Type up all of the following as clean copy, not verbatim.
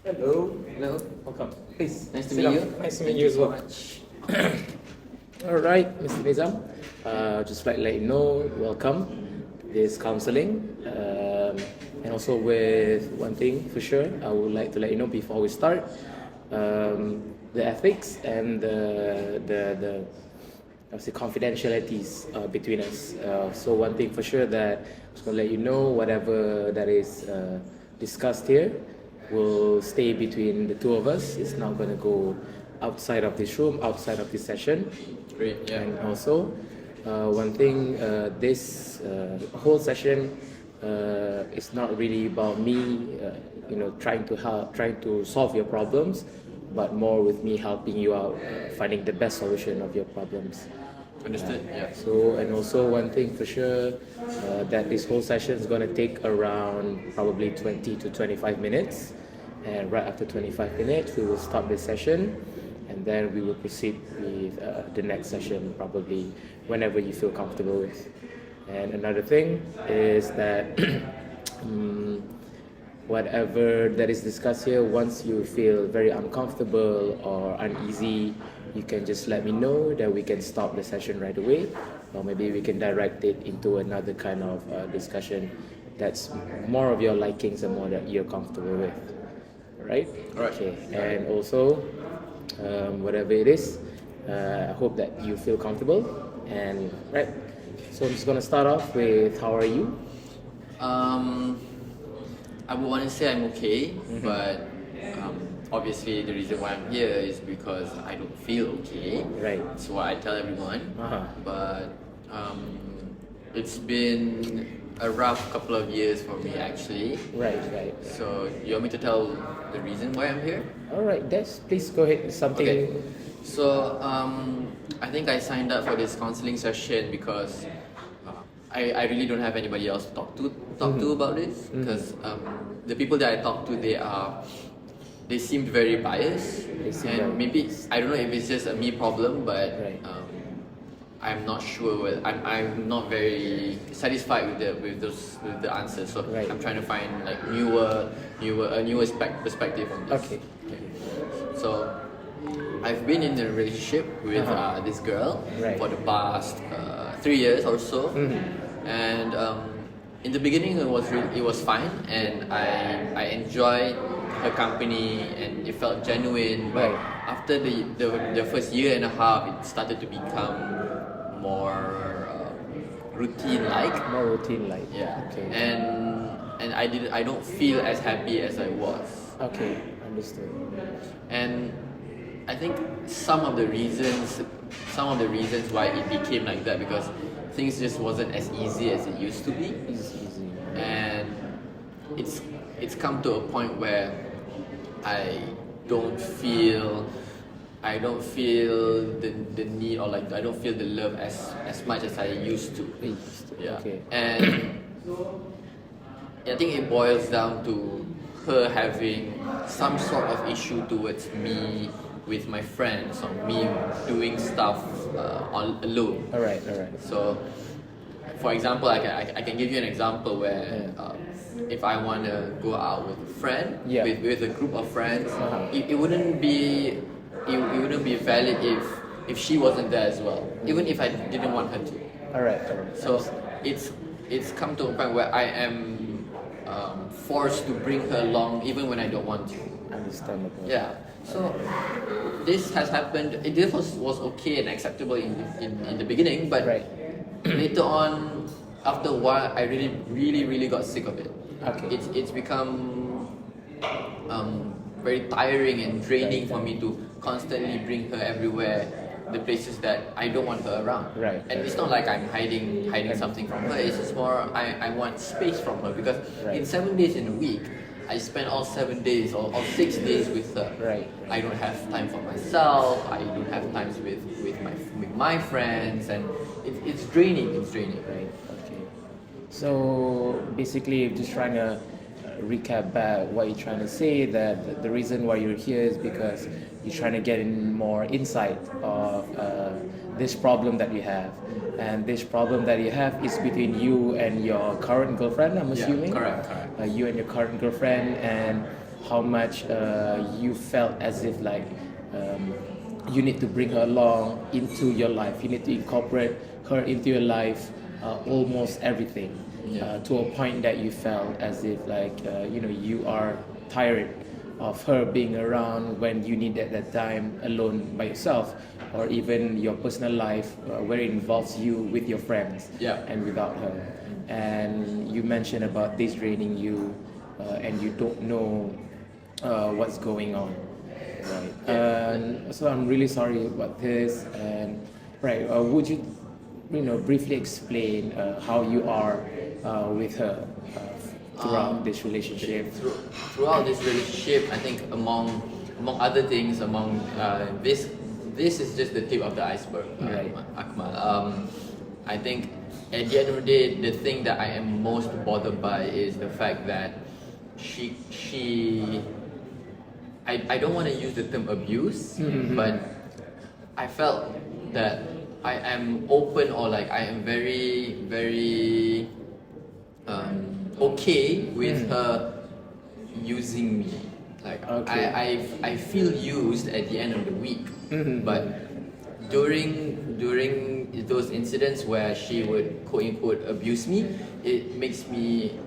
Hello. Hello. Welcome. Please. Nice to sit meet down. you. Nice to Thank meet you as so well. much. All right, Mr. Nizam. Just like to let you know, welcome. This counselling, and also with one thing for sure, I would like to let you know before we start, the ethics and the I would say confidentialities between us. So one thing for sure that I'm just gonna let you know, whatever that is discussed here will stay between the two of us. It's not gonna go outside of this room, outside of this session. Great. Yeah. And also, one thing, this whole session is not really about me, trying to help, trying to solve your problems, but more with me helping you out, finding the best solution of your problems. Understood. Yeah. So, and also one thing for sure, that this whole session is going to take around probably 20 to 25 minutes. And right after 25 minutes, we will stop this session. And then we will proceed with the next session, probably whenever you feel comfortable with. And another thing is that whatever that is discussed here, once you feel very uncomfortable or uneasy, you can just let me know that we can stop the session right away, or maybe we can direct it into another kind of discussion that's more of your likings and more that you're comfortable with. Right? Alright. Okay. And also, whatever it is, I hope that you feel comfortable. And right. So I'm just gonna start off with how are you? I would want to say I'm okay, but obviously the reason why I'm here is because I don't feel okay. Right. That's what I tell everyone. Uh-huh. But it's been a rough couple of years for me actually. Right. So you want me to tell the reason why I'm here? All right. Des, please go ahead. Something. Okay. So I think I signed up for this counselling session because I really don't have anybody else to talk to about this, because the people that I talk to, they seemed very biased, and maybe I don't know if it's just a me problem, but Right. I'm not sure. I'm not very satisfied with the answers. So Right. I'm trying to find like newer perspective on this. Okay. So I've been in a relationship with this girl Right. for the past 3 years or so, and in the beginning it was fine, and I enjoyed her company and it felt genuine. But Right. after the first year and a half, it started to become more routine like. More routine like. Yeah. Okay. And I don't feel as happy as I was. Okay. Understood. And I think some of the reasons why it became like that, because things just wasn't as easy as it used to be, Easy. and it's come to a point where I don't feel the need, or like I don't feel the love as much as I used to. Yeah. Okay. And I think it boils down to her having some sort of issue towards me with my friends, or me doing stuff alone. All right. So, for example, I can give you an example where if I want to go out with a friend, Yeah. with a group of friends, Uh-huh. it wouldn't be valid if she wasn't there as well, even if I didn't want her to. All right. So it's come to a point where I am forced to bring her along even when I don't want to. Understandable. Yeah. So this has happened. This was okay and acceptable in the beginning, but Right. later on, after a while, I really got sick of it. Okay. It's become very tiring and draining for me to constantly bring her everywhere, the places that I don't want her around. Right. And it's not like I'm hiding something from her. It's just more I want space from her, because Right. in 7 days in a week, I spend all 7 days or 6 days with her. Right. I don't have time for myself. I don't have times with my friends, and it's draining. Right. Okay. So basically, just trying to recap back what you're trying to say, that the reason why you're here is because you're trying to get in more insight of this problem that you have, and this problem that you have is between you and your current girlfriend, I'm assuming. Correct. You and your current girlfriend, and how much you felt as if like you need to bring her along into your life. You need to incorporate her into your life, almost everything, to a point that you felt as if like you are tired of her being around when you needed that time alone by yourself, or even your personal life where it involves you with your friends and without her. And you mentioned about this draining you, and you don't know what's going on. Right. And so I'm really sorry about this. And right, would you, briefly explain how you are with her throughout this relationship? Throughout this relationship, I think among other things, this is just the tip of the iceberg, Right. Akmal. I think at the end of the day, the thing that I am most bothered by is the fact that I don't want to use the term abuse, but I felt that I am open, or like I am very, very okay with her using me. Like I feel used at the end of the week, but during those incidents where she would quote unquote abuse me, it makes me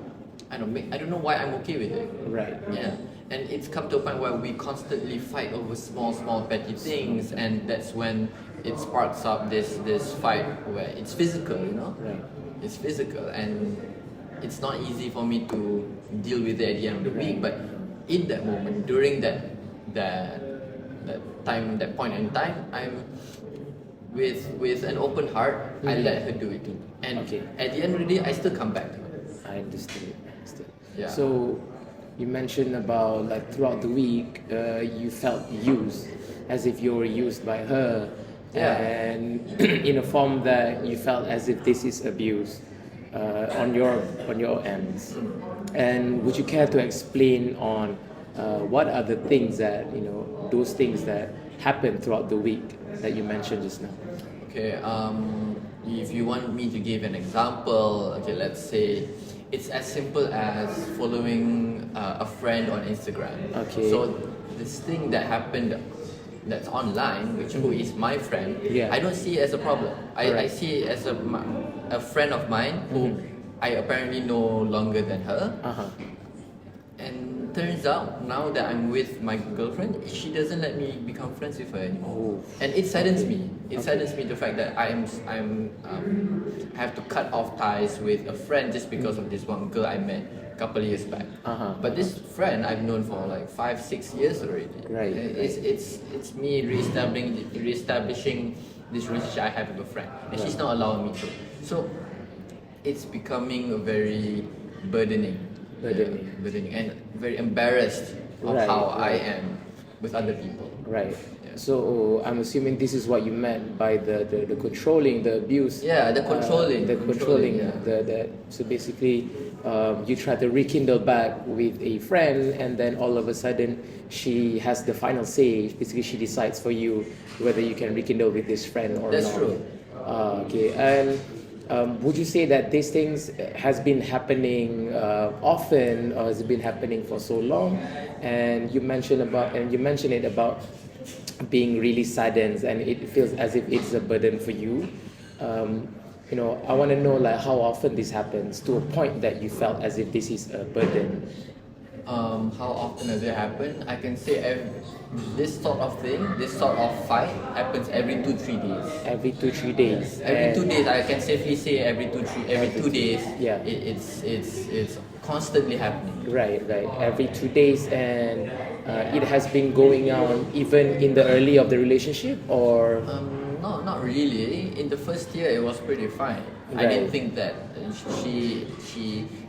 I don't know why I'm okay with it. Right. Yeah. And it's come to a point where we constantly fight over small petty things, and that's when it sparks up this fight where it's physical, Right. It's physical, and it's not easy for me to deal with it at the end of the week. But in that moment, during that time, that point in time, I'm with an open heart. I let her do it too, and at the end of the day, I still come back to her. I understood. Yeah. So you mentioned about like throughout the week, you felt used, as if you were used by her, and in a form that you felt as if this is abuse on your ends. And would you care to explain on what are the things that those things that happen throughout the week that you mentioned just now? Okay. If you want me to give an example, okay, let's say it's as simple as following a friend on Instagram. Okay. So this thing that happened that's online, who is my friend, I don't see it as a problem. I see it as a friend of mine who I apparently know longer than her. And turns out now that I'm with my girlfriend, she doesn't let me become friends with her anymore. And it saddens me. It saddens me the fact that I have to cut off ties with a friend just because of this one girl I met a couple of years back. But this friend I've known for like 5-6 years already. Right. It's me reestablishing this relationship I have with a friend, and she's not allowing me to. So it's becoming very burdening, and very embarrassed of how I am with other people. Right. So I'm assuming this is what you meant by the controlling, the abuse. Yeah, the controlling. The controlling. Yeah. So basically, you try to rekindle back with a friend, and then all of a sudden, she has the final say. Basically, she decides for you whether you can rekindle with this friend or That's not. true. Okay. And would you say that these things has been happening often, or has it been happening for so long? And you mentioned it about being really saddened, and it feels as if it's a burden for you. I want to know like how often this happens to a point that you felt as if this is a burden. How often does it happen? I can say this sort of thing, this sort of fight happens every 2-3 days. Every 2-3 days. Every 2 days, I can safely say every 2 days. Yeah. It's constantly happening. Right. Every 2 days, and it has been going on even in the early of the relationship, or Not really. In the first year, it was pretty fine. I didn't think that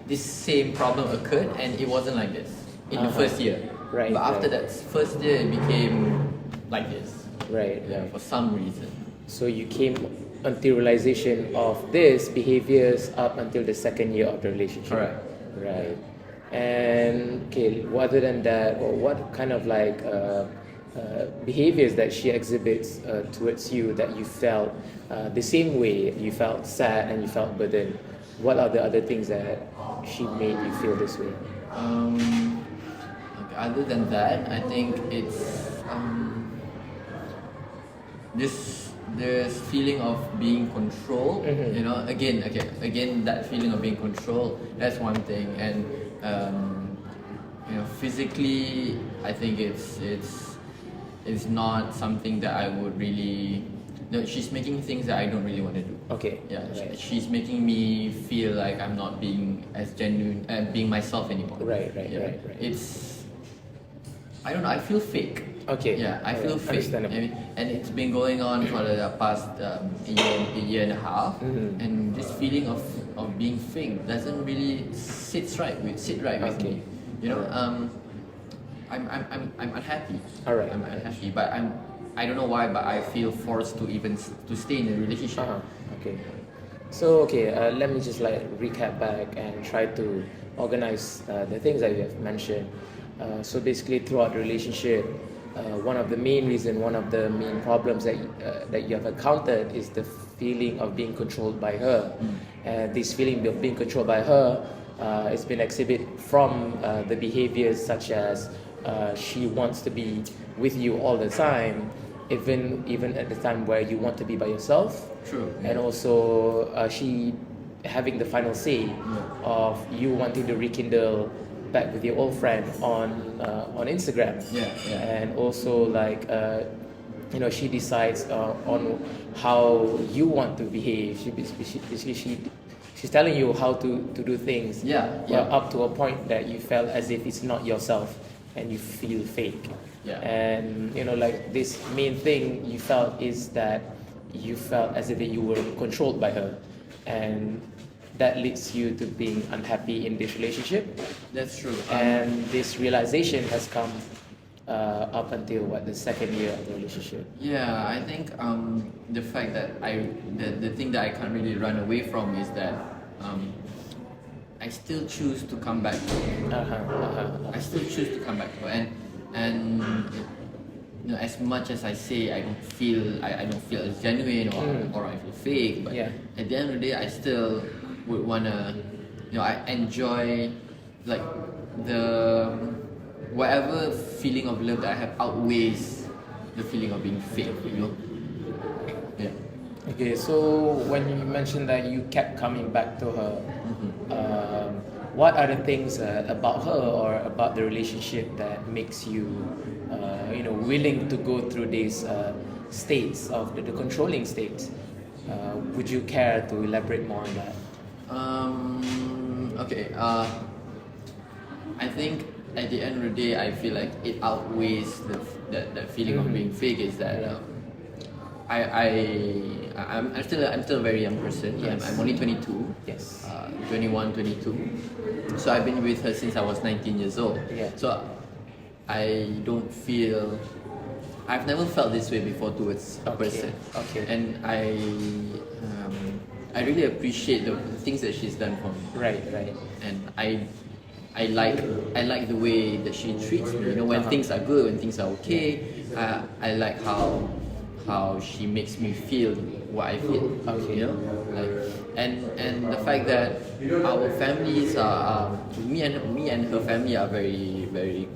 this same problem occurred, and it wasn't like this in the first year. Right. But after that first year, it became like this. Right. For some reason. So you came until realization of this behaviors up until the second year of the relationship. Correct. Right. And okay, other than that, or what kind of like behaviors that she exhibits towards you that you felt the same way, you felt sad and you felt burdened? What are the other things that she made you feel this way? Okay, other than that, I think it's this feeling of being controlled. You know, again, that feeling of being controlled. That's one thing, and you know, physically, I think it's not something that I would really. No, she's making things that I don't really want to do. Okay. Yeah, Right. she's making me feel like I'm not being as genuine and being myself anymore. Right. Yeah. It's, I don't know, I feel fake. Okay. Yeah, I feel fake. Understandable. And it's been going on for the past year and a half, and this feeling of being fake doesn't really sit right with Okay. me. You know, I'm unhappy. Alright. I'm unhappy, but I don't know why, but I feel forced to even to stay in a relationship. Okay. So let me just like recap back and try to organize the things that you have mentioned. So basically, throughout the relationship, one of the main problems that you have encountered is the feeling of being controlled by her. This feeling of being controlled by her has been exhibited from the behaviors such as she wants to be with you all the time, even at the time where you want to be by yourself. True. And also she having the final say of you wanting to rekindle back with your old friend on Instagram. Yeah. And also like you know, she decides on how you want to behave. She's telling you how to do things. Yeah. Up to a point that you felt as if it's not yourself and you feel fake. Yeah. And you know, like this main thing you felt is that you felt as if you were controlled by her, and that leads you to being unhappy in this relationship. That's true. And this realization has come up until the second year of the relationship. Yeah, I think the fact that the thing that I can't really run away from is that I still choose to come back to her. I still choose to come back to her, and you know, as much as I say I don't feel as genuine or I feel fake, but at the end of the day, I still would wanna, you know, I enjoy like the whatever feeling of love that I have outweighs the feeling of being fake, you know. Yeah. Okay, so when you mentioned that you kept coming back to her, what are the things about her or about the relationship that makes you, you know, willing to go through these states of the controlling states? Would you care to elaborate more on that? Okay. I think at the end of the day, I feel like it outweighs that feeling of being fake. Is that I'm still a very young person. Yes. I'm only 22. Yes. 21, 22. So I've been with her since I was 19 years old. Yeah. So I don't feel. I've never felt this way before towards a person. Okay. And I really appreciate the things that she's done for me. Right. And I like the way that she treats me. You know, when things are good, when things are okay, I like how she makes me feel what I feel. Okay. You know, like and the fact that our families are me and her family are very very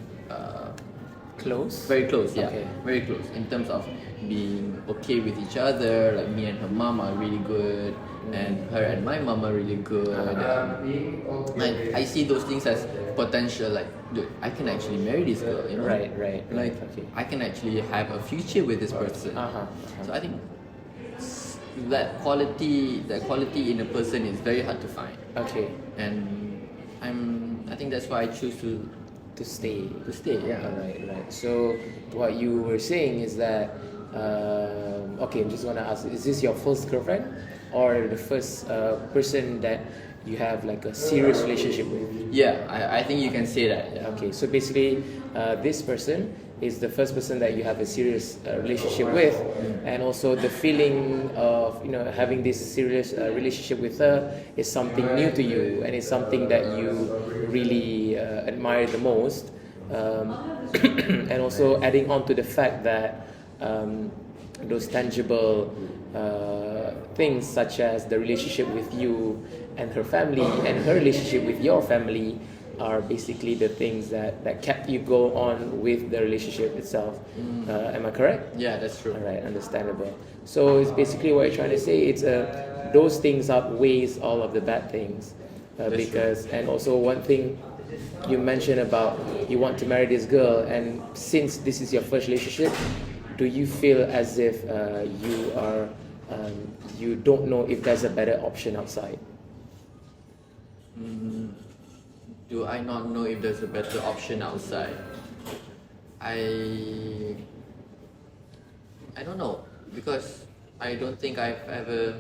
Close? very close. Yeah, Okay. very close in terms of being okay with each other. Like me and her mom are really good, and her and my mom are really good. And I see those things as potential. Like, dude, I can actually marry this girl. You know, Right. Like, Okay. I can actually have a future with this person. So I think that quality in a person is very hard to find. Okay. And I think that's why I choose to stay. Yeah. Right. So what you were saying is that okay, I'm just gonna ask, is this your first girlfriend or the first person that you have like a serious relationship with? Yeah, I think you can say that. Yeah. Okay, so basically this person is the first person that you have a serious relationship with, and also the feeling of, you know, having this serious relationship with her is something new to you, and it's something that you really admire the most, and also adding on to the fact that those tangible things such as the relationship with you and her family and her relationship with your family are basically the things that kept you go on with the relationship itself. Am I correct? Yeah, that's true. All right, understandable. So it's basically what you're trying to say. It's those things outweighs all of the bad things, because and also one thing you mentioned about you want to marry this girl, and since this is your first relationship, do you feel as if you are you don't know if there's a better option outside? Do I not know if there's a better option outside? I don't know, because I don't think I've ever,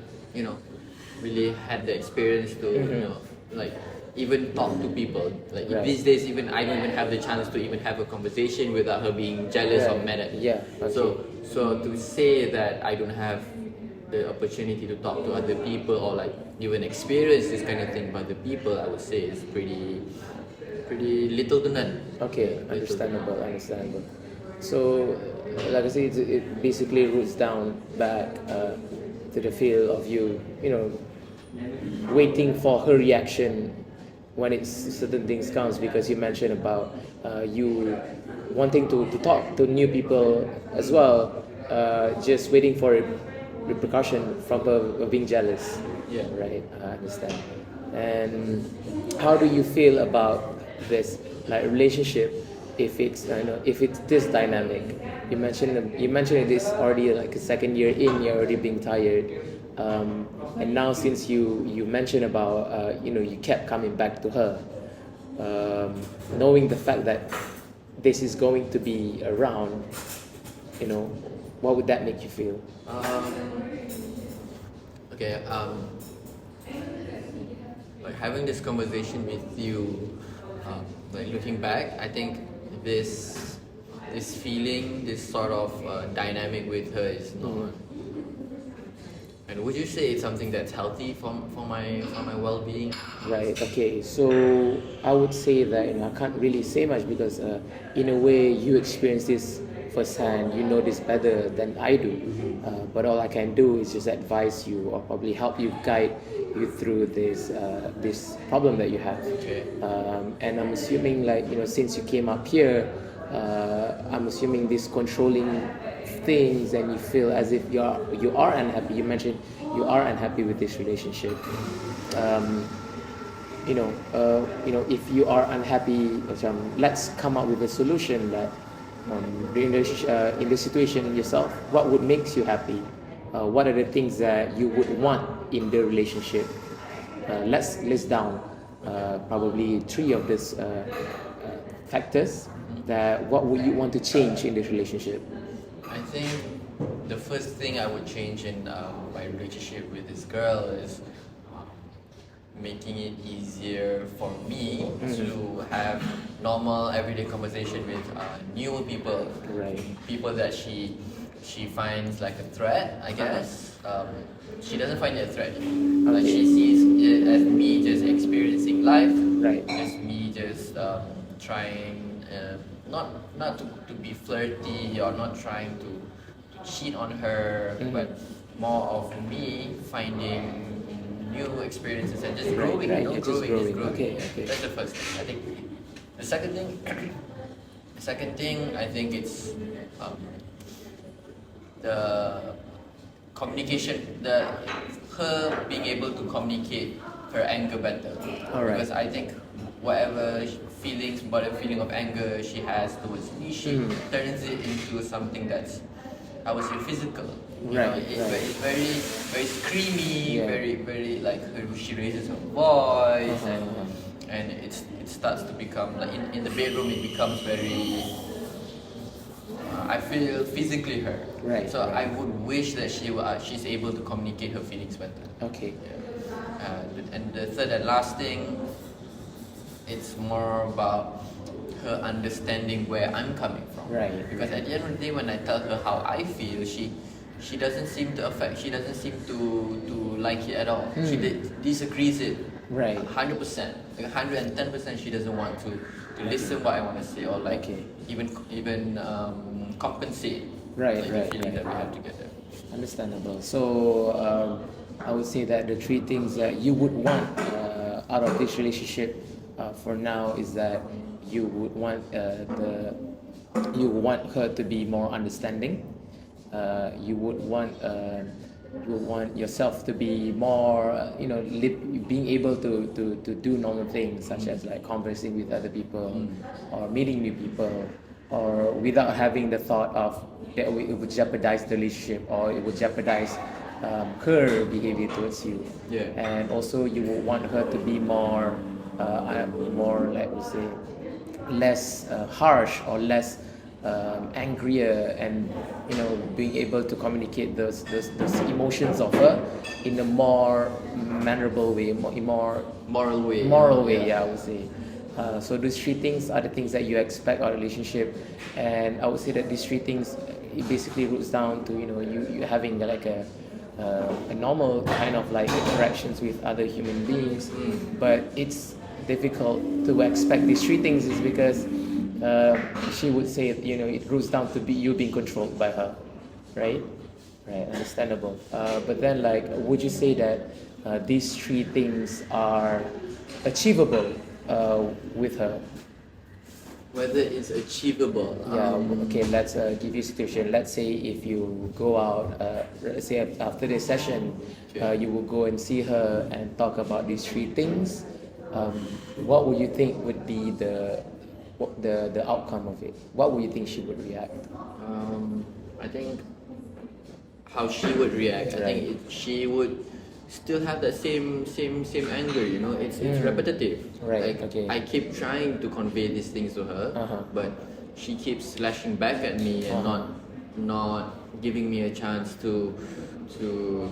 really had the experience to, like even talk to people. Like Right. these days, even I don't even have the chance to even have a conversation without her being jealous or Right. mad at me. Yeah, okay. So to say that I don't have the opportunity to talk to other people or like even experience this kind of thing by the people, I would say is pretty little to none. Okay, understandable. So, like I said, it basically roots down back to the feel of you, waiting for her reaction when it's certain things comes, because you mentioned about you wanting to talk to new people as well, just waiting for repercussion from her being jealous. Yeah. Right, I understand. And how do you feel about this relationship if it's if it's this dynamic? You mentioned this already like a second year in, you're already being tired, and now since you mentioned about you kept coming back to her, knowing the fact that this is going to be around, what would that make you feel? Okay. Like having this conversation with you, like looking back, I think this feeling, this sort of dynamic with her is not. And would you say it's something that's healthy for my well-being? Right. Okay. So I would say that I can't really say much because in a way you experience this firsthand. You know this better than I do. But all I can do is just advise you or probably help you guide you through this problem that you have. Okay. And I'm assuming since you came up here, I'm assuming this controlling things and you feel as if you are unhappy. You mentioned you are unhappy with this relationship. If you are unhappy, let's come up with a solution that in the situation yourself, what would makes you happy? What are the things that you would want in the relationship? Let's list down probably 3 of these factors. That what would you want to change in this relationship? I think the first thing I would change in my relationship with this girl is making it easier for me to have normal everyday conversation with new people, Right. people that she finds like a threat, I guess. She doesn't find it a threat. Like she sees it as me just experiencing life, Right. as me just trying not to be flirty or not trying to cheat on her, but more of me finding new experiences and just growing, Right, growing. Okay. That's the first thing. I think the second thing I think it's the communication, her being able to communicate her anger better. All right. Because I think whatever feeling of anger she has towards me, she turns it into something that's, I would say, physical. It's very, very screamy, very like she raises her voice, and it starts to become like in the bedroom it becomes very. I feel physically hurt. Right. So I would wish that she's able to communicate her feelings better. Okay. And the third and last thing, it's more about her understanding where I'm coming from. Right. Because at the end of the day, when I tell her how I feel, she doesn't seem to she doesn't seem to like it at all. She disagrees it. Right. 100%, like 110%. She doesn't want to listen what I want to say or like even compensate. Right. The feeling that we have together. Understandable. So I would say that the 3 things that you would want out of this relationship for now is that you would want you want her to be more understanding. You would want yourself to be more being able to do normal things such as like conversing with other people or meeting new people, or without having the thought of that it would jeopardize the relationship or it would jeopardize her behavior towards you. Yeah. And also you would want her to be more like we say less harsh or less angrier, and being able to communicate those emotions of her in a more mannerable way, more Moral way. yeah, I would say. So these three things are the things that you expect out of a relationship, and I would say that these three things, it basically roots down to you having like a normal kind of like interactions with other human beings. But it's difficult to expect these three things is because she would say it roots down to you being controlled by her, right? Understandable. But then, like, would you say that these three things are achievable with her? Whether it's achievable. Yeah. Okay. Let's give you a situation. Let's say if you go out, let's say after this session, you will go and see her and talk about these three things. What would you think would be the outcome of it? What would you think she would react? I think how she would react. I think she would still have that same anger. It's repetitive. Right. Like, Okay. I keep trying to convey these things to her, but she keeps lashing back at me and not giving me a chance to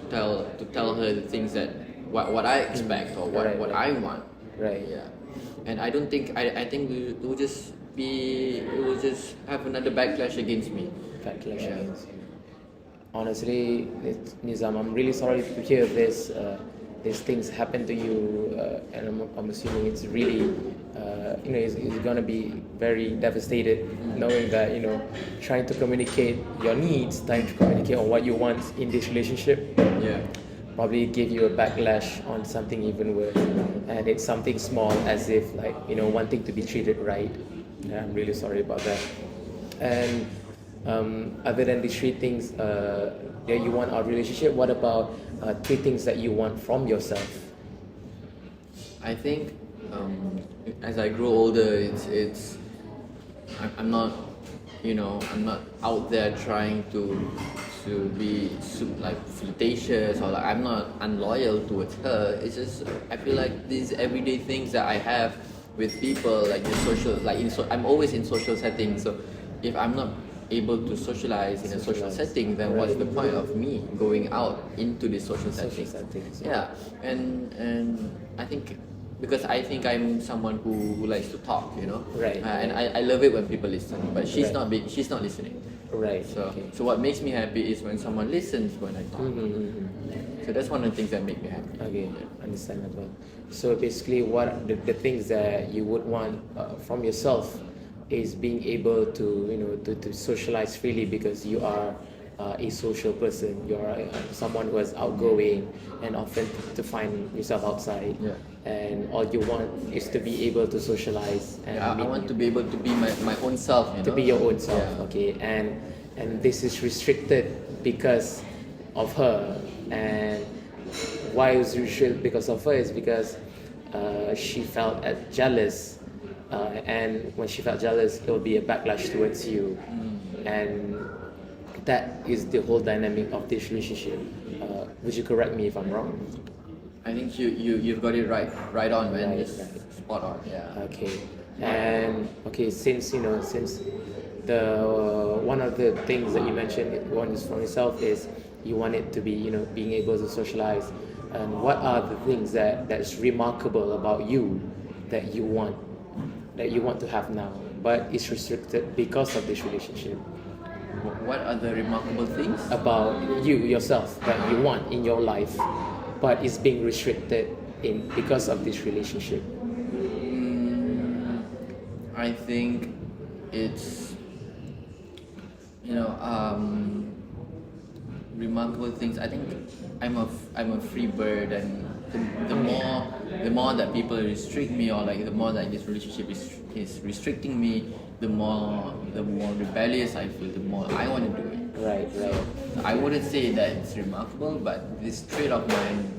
tell her the things that what I expect or what I want. Right. Yeah. And I don't think I think it will just have another backlash against me. Backlash Yeah. against you. Honestly, Nizam, I'm really sorry to hear this. These things happen to you, and I'm assuming it's really, it's gonna be very devastated knowing that trying to communicate your needs, trying to communicate on what you want in this relationship. Yeah. Probably give you a backlash on something even worse, and it's something small as if like wanting to be treated right. Yeah, I'm really sorry about that. And other than these three things that you want out of a relationship, what about three things that you want from yourself? I think as I grow older, I'm not out there trying to be like flirtatious, or like I'm not unloyal towards her. It's just I feel like these everyday things that I have with people, like the social, like I'm always in social settings. So if I'm not able to socialize in a social setting, then what's the point of me going out into the social settings? Yeah, and I think because I think I'm someone who likes to talk, Right. And I love it when people listen, but she's not listening. Right. So what makes me happy is when someone listens when I talk. So that's one of the things that make me happy. Okay, understandable. So basically, what the things that you would want from yourself is being able to to socialize freely, because you are a social person. You are someone who is outgoing and often to find yourself outside. Yeah. And all you want is to be able to socialize. And I want to be able to be my own self. to be your own self. Yeah. Okay, and this is restricted because of her. And why it was restricted because of her is because she felt jealous, and when she felt jealous, it will be a backlash towards you, and that is the whole dynamic of this relationship. Would you correct me if I'm wrong? I think you've got it right on, man. Right, It's right. spot on. Yeah. Okay, and okay, since the one of the things that you mentioned, one is from yourself, is you want it to be being able to socialize. And what are the things that's remarkable about you that you want to have now, but it's restricted because of this relationship? What are the remarkable things? About you yourself that you want in your life, but it's being restricted because of this relationship? I think it's remarkable things. I think I'm a free bird, and the more that people restrict me, or like the more that this relationship is restricting me, the more rebellious I feel, the more I want to do it. Right. I wouldn't say that it's remarkable, but this trait of mine,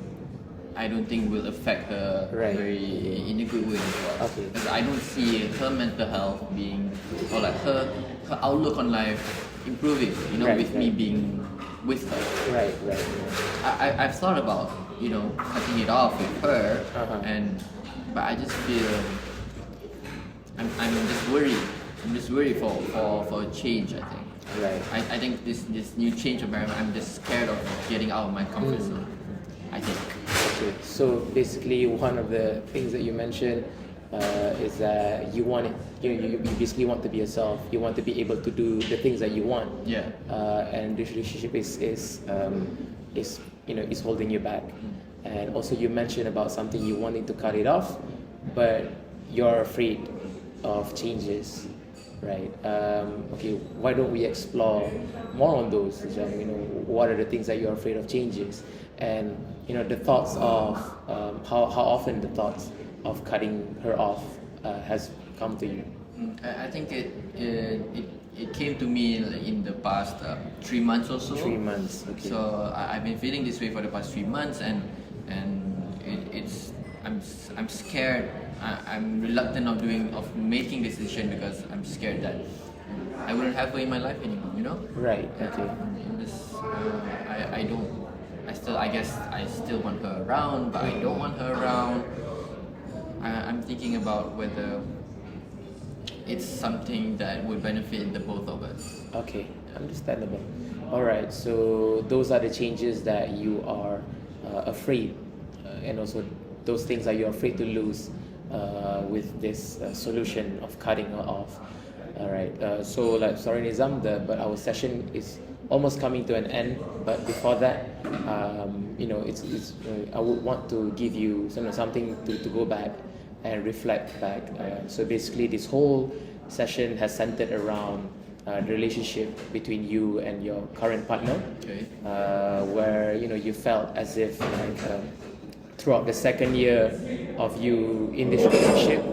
I don't think will affect her very in a good way as well. Okay. Because I don't see her mental health being, or like her outlook on life improving. With me being with her. Right. I've thought about cutting it off with her, but I just feel I'm just worried. I'm just worried for a change. I think. Right. I think this new change environment, I'm just scared of getting out of my comfort zone. I think. Okay. So basically, one of the things that you mentioned is that you basically want to be yourself. You want to be able to do the things that you want. Yeah. And this relationship is holding you back. And also, you mentioned about something you wanted to cut it off, but you're afraid of changes. Right. Okay. Why don't we explore more on those? What are the things that you're afraid of changes, and the thoughts of how often the thoughts of cutting her off has come to you. I think it came to me in the past 3 months or so. 3 months. Okay. So I've been feeling this way for the past 3 months, and I'm scared. I'm reluctant of making this decision because I'm scared that I wouldn't have her in my life anymore. Right. Okay. I guess I still want her around, but I don't want her around. I'm thinking about whether it's something that would benefit the both of us. Okay, understandable. All right, so those are the changes that you are afraid, and also those things that you're afraid to lose with this solution of cutting her off. All right, so sorry Nizam, but our session is almost coming to an end. But before that, I would want to give you something to go back and reflect back. So basically, this whole session has centered around the relationship between you and your current partner, where you felt as if throughout the second year of you in this relationship,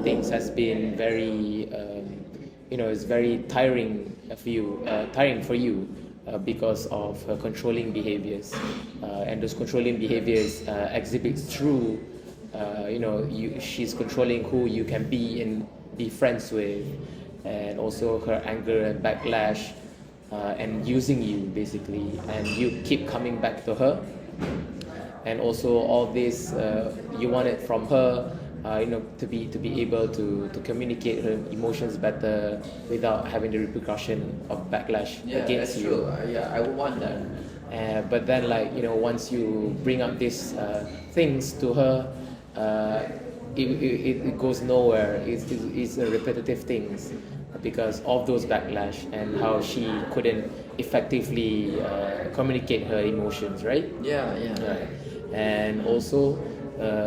things has been very it's very tiring for you because of her controlling behaviors, and those controlling behaviors exhibits through she's controlling who you can be and be friends with, and also her anger and backlash, and using you basically, and you keep coming back to her, and also all this you want it from her, to be able to communicate her emotions better without having the repercussion of backlash against you. True. I would want that. But then once you bring up these things to her, it goes nowhere. It's repetitive things because of those backlash and how she couldn't effectively communicate her emotions, right? Yeah. And also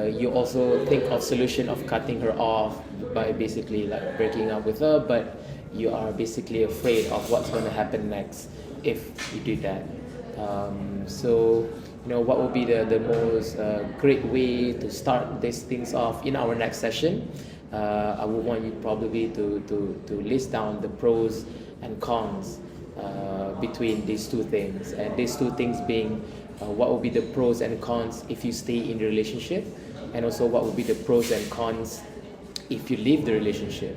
you also think of solution of cutting her off by basically breaking up with her, but you are basically afraid of what's going to happen next if you do that. So what would be the most great way to start these things off in our next session? I would want you probably to list down the pros and cons between these two things, and these two things being what would be the pros and cons if you stay in the relationship, and also what would be the pros and cons if you leave the relationship.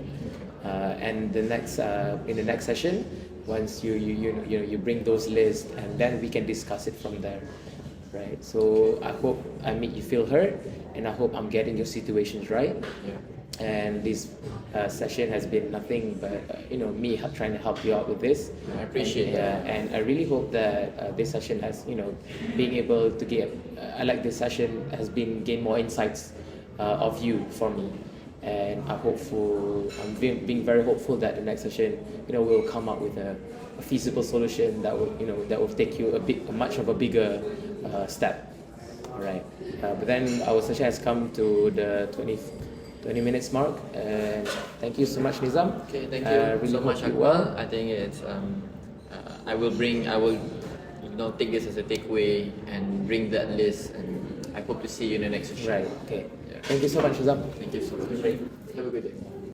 And in the next session, once you bring those lists, and then we can discuss it from there, right? So I hope I make you feel heard, and I hope I'm getting your situations right. And this session has been nothing but me trying to help you out with this. I appreciate that. And I really hope that this session has being able to get this session has been gain more insights of you for me. And I'm being very hopeful that the next session will come up with a feasible solution that will take you much of a bigger step. All right, but then our session has come to the 20 minutes mark, and thank you so much, Nizam. Okay, thank you really so much, hope you Akmal. I think it's I will take this as a takeaway and bring that list. And I hope to see you in the next session. Right. Okay. Yeah. Thank you so much, Shazam. Thank you so much. Have a good day.